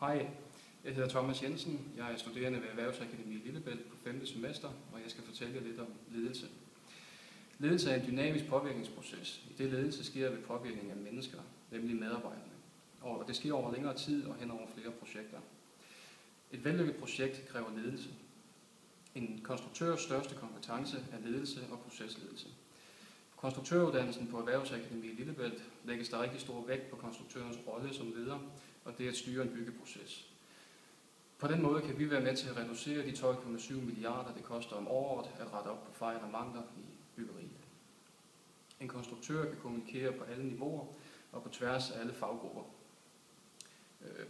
Hej, jeg hedder Thomas Jensen. Jeg er studerende ved Erhvervsakademiet Lillebælt på 5. semester, og jeg skal fortælle jer lidt om ledelse. Ledelse er en dynamisk påvirkningsproces. I det ledelse sker ved påvirkning af mennesker, nemlig medarbejderne. Og det sker over længere tid og hen over flere projekter. Et vellykket projekt kræver ledelse. En konstruktørs største kompetence er ledelse og procesledelse. På konstruktøruddannelsen på Erhvervsakademiet Lillebælt lægges der rigtig stor vægt på konstruktørens rolle som leder, og det er at styre en byggeproces. På den måde kan vi være med til at reducere de 12,7 milliarder, det koster om året at rette op på fejl og mangler i byggeriet. En konstruktør kan kommunikere på alle niveauer og på tværs af alle faggrupper.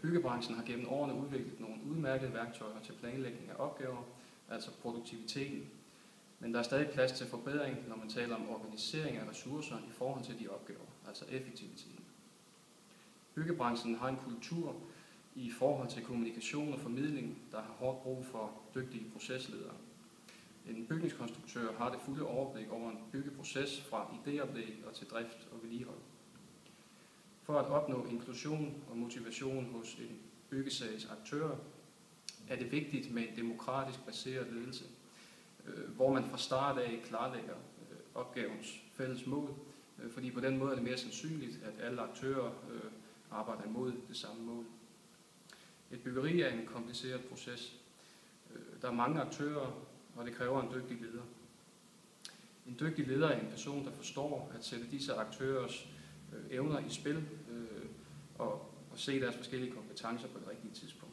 Byggebranchen har gennem årene udviklet nogle udmærkede værktøjer til planlægning af opgaver, altså produktiviteten. Men der er stadig plads til forbedring, når man taler om organisering af ressourcer i forhold til de opgaver, altså effektiviteten. Byggebranchen har en kultur i forhold til kommunikation og formidling, der har hårdt brug for dygtige procesledere. En bygningskonstruktør har det fulde overblik over en byggeproces fra idéoplæg og til drift og vedligehold. For at opnå inklusion og motivation hos en byggesags aktører, er det vigtigt med en demokratisk baseret ledelse, hvor man fra start af klarlægger opgavens fælles mål, fordi på den måde er det mere sandsynligt, at alle aktører arbejder imod det samme mål. Et byggeri er en kompliceret proces. Der er mange aktører, og det kræver en dygtig leder. En dygtig leder er en person, der forstår at sætte disse aktørers evner i spil og se deres forskellige kompetencer på det rigtige tidspunkt.